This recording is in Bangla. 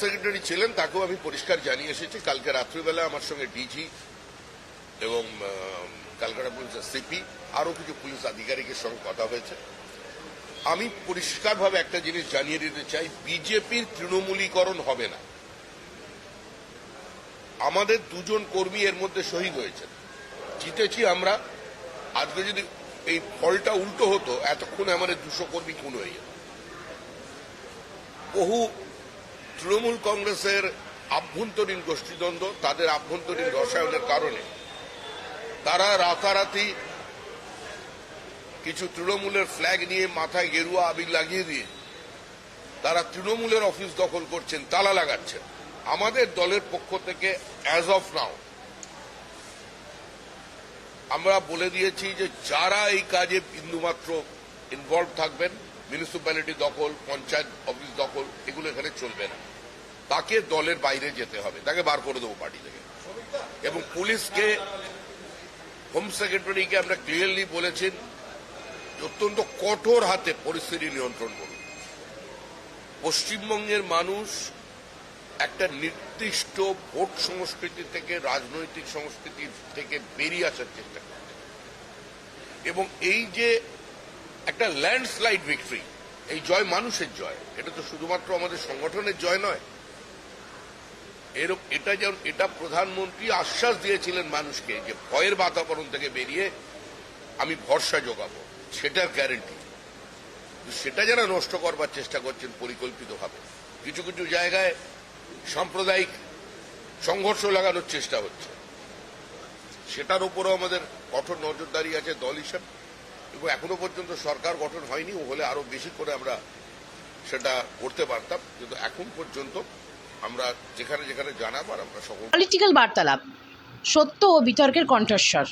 সেক্রেটারি ছিলেন তাকেও আমি পরিষ্কার জানিয়ে এসেছি। কালকে রাত্রিবেলা আমার সঙ্গে ডিজি এবং ক্যালকাটা পুলিশের সিপি আরো কিছু পুলিশ আধিকারিকের সঙ্গে কথা হয়েছে। আমি পরিষ্কারভাবে একটা জিনিস জানিয়ে দিতে চাই, বিজেপির তৃণমূলীকরণ হবে না। আমাদের দুজন কর্মী এর মধ্যে শহীদ হয়েছেন, জিতেছি আমরা। আজকে যদি এই ফলটা উল্টো হতো, এতক্ষণে আমাদের 200 কর্মী খুন হয়ে যেত। বহু তৃণমূল কংগ্রেসের আভ্যন্তরীণ গোষ্ঠীদ্বন্দ্ব, তাদের আভ্যন্তরীণ রসায়নের কারণে তারা রাতারাতি কিছু তৃণমূলের ফ্ল্যাগ নিয়ে মাথায় গেরুয়া আবির লাগিয়ে দিয়ে তারা তৃণমূলের অফিস দখল করছেন, তালা লাগাচ্ছেন। আমাদের দলের পক্ষ থেকে অ্যাজ অফ নাও আমরা বলে দিয়েছি যে যারা এই কাজে বিন্দুমাত্র ইনভলভ থাকবেন, মিউনিসিপ্যালিটি দখল, পঞ্চায়েত অফিস দখল, এগুলো এখানে চলবে না। তাকে দলের বাইরে যেতে হবে, তাকে বার করে দেবো পার্টি থেকে। এবং পুলিশকে, হোম সেক্রেটারিকে আমরা ক্লিয়ারলি বলেছেন অত্যন্ত কঠোর হাতে পরিস্থিতি নিয়ন্ত্রণ করুন। পশ্চিমবঙ্গের মানুষ একটা নির্দিষ্ট ভোট সংস্কৃতি থেকে, রাজনৈতিক সংস্কৃতি থেকে বেরিয়ে আসার চেষ্টা করছে। এবং এই যে একটা ল্যান্ডস্লাইড ভিক্টরি, এই জয় মানুষের জয়, এটা তো শুধুমাত্র আমাদের সংগঠনের জয় নয়। এটা প্রধানমন্ত্রী আশ্বাস দিয়েছিলেন মানুষকে যে ভয়ের বাতাবরণ থেকে বেরিয়ে আমি ভরসা যোগাবো, সেটার গ্যারেন্টি। সেটা যারা নষ্ট করবার চেষ্টা করছেন পরিকল্পিতভাবে, কিছু কিছু জায়গায় সাম্প্রদায়িক সংঘর্ষ লাগানোর চেষ্টা হচ্ছে, সেটার উপরও আমাদের কঠোর নজরদারি আছে দল হিসেবে। এবং এখনো পর্যন্ত সরকার গঠন হয়নি, ও হলে আরো বেশি করে আমরা সেটা করতে পারতাম। কিন্তু এখন পর্যন্ত আমরা যেখানে যেখানে জানাবার আমরা সকল পলিটিক্যাল বার্তালাপ, সত্য ও বিতর্কের কণ্ঠস্বর।